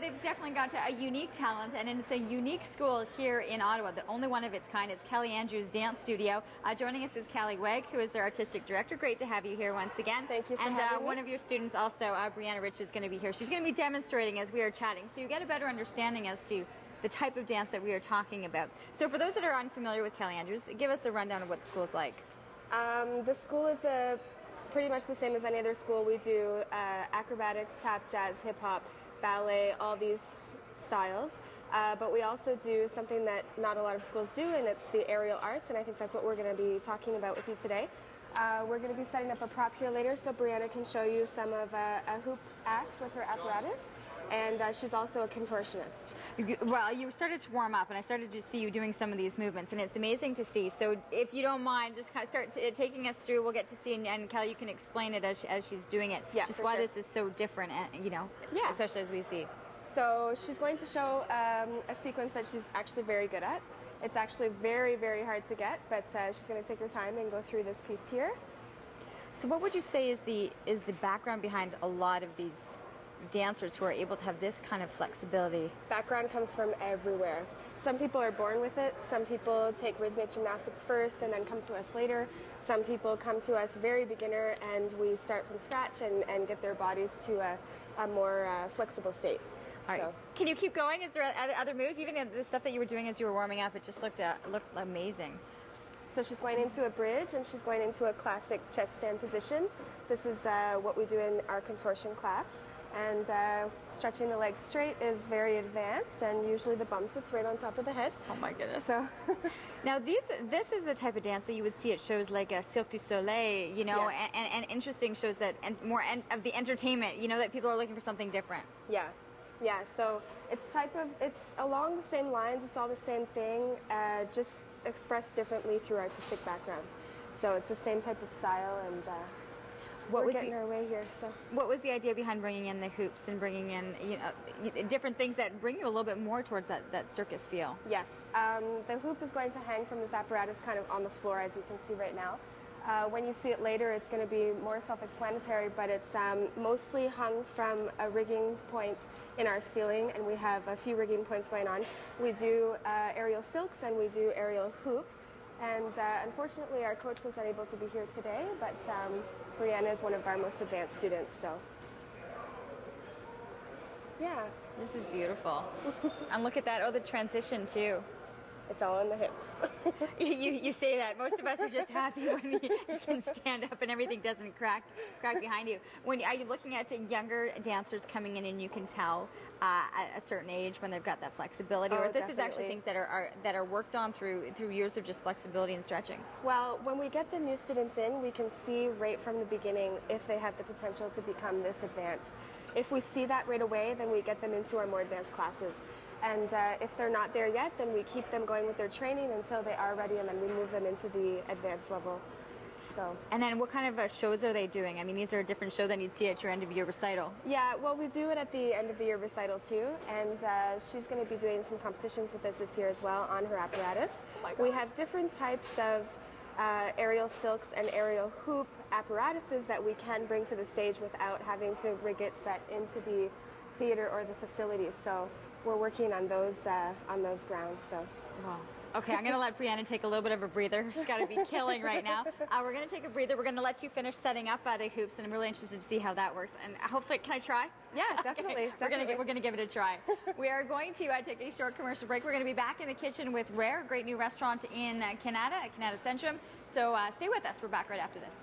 they've definitely got a unique talent, and it's a unique school here in Ottawa, the only one of its kind. It's KaliAndrews Dance Studio. Joining us is Callie Wegg, who is their artistic director. Great to have you here once again. Thank you for having me. One of your students also, Brianna Rich, is going to be here. She's going to be demonstrating as we are chatting, so you get a better understanding as to the type of dance that we are talking about. So for those that are unfamiliar with KaliAndrews, give us a rundown of what the school is like. The school is pretty much the same as any other school. We do acrobatics, tap, jazz, hip-hop, ballet, all these styles. But we also do something that not a lot of schools do, and it's the aerial arts, and I think that's what we're going to be talking about with you today. We're going to be setting up a prop here later so Brianna can show you some of a hoop act with her apparatus. And she's also a contortionist. Well, you started to warm up, and I started to see you doing some of these movements, and it's amazing to see. So if you don't mind, just kind of start taking us through. We'll get to see, and Callie, you can explain it as she's doing it. Yeah, just why this is so different, yeah, especially as we see. So she's going to show a sequence that she's actually very good at. It's actually very, very hard to get, but she's going to take her time and go through this piece here. So what would you say is the background behind a lot of these dancers who are able to have this kind of flexibility? Background comes from everywhere. Some people are born with it. Some people take rhythmic gymnastics first and then come to us later. Some people come to us very beginner and we start from scratch and get their bodies to a more flexible state. All right. So. Can you keep going? Is there other moves? Even the stuff that you were doing as you were warming up, it just looked amazing. So she's going into a bridge and she's going into a classic chest stand position. This is what we do in our contortion class. And stretching the legs straight is very advanced, and usually the bum sits right on top of the head. Oh my goodness. So now this is the type of dance that you would see at shows like Cirque du Soleil, Yes. and interesting shows that, and more of the entertainment, that people are looking for something different. Yeah. Yeah, so it's along the same lines, it's all the same thing, just expressed differently through artistic backgrounds. So it's the same type of style, and we're getting our way here. So what was the idea behind bringing in the hoops and bringing in different things that bring you a little bit more towards that circus feel? Yes, the hoop is going to hang from this apparatus kind of on the floor, as you can see right now. When you see it later, it's going to be more self-explanatory, but it's mostly hung from a rigging point in our ceiling, and we have a few rigging points going on. We do aerial silks and we do aerial hoop, and unfortunately our coach was unable to be here today, but Brianna is one of our most advanced students, so yeah. This is beautiful. And look at that, the transition too. It's all in the hips. you say that. Most of us are just happy when you can stand up and everything doesn't crack behind you. Are you looking at younger dancers coming in and you can tell at a certain age when they've got that flexibility, or this definitely. is actually things that are worked on through years of just flexibility and stretching? Well, when we get the new students in, we can see right from the beginning if they have the potential to become this advanced. If we see that right away, then we get them into our more advanced classes. And if they're not there yet, then we keep them going with their training until they are ready, and then we move them into the advanced level. So. And then what kind of shows are they doing? I mean, these are a different show than you'd see at your end of year recital. Yeah, well, we do it at the end of the year recital too, and she's going to be doing some competitions with us this year as well on her apparatus. We have different types of aerial silks and aerial hoop apparatuses that we can bring to the stage without having to rig it set into the theater or the facilities. So we're working on those grounds. So. Wow. Okay, I'm going to let Brianna take a little bit of a breather. She's got to be killing right now. We're going to take a breather. We're going to let you finish setting up the hoops, and I'm really interested to see how that works. And hopefully, can I try? Yeah, definitely. Okay. We're going to give it a try. We are going to take a short commercial break. We're going to be back in the kitchen with Rare, a great new restaurant in Canada, at Canada Centrum. So stay with us. We're back right after this.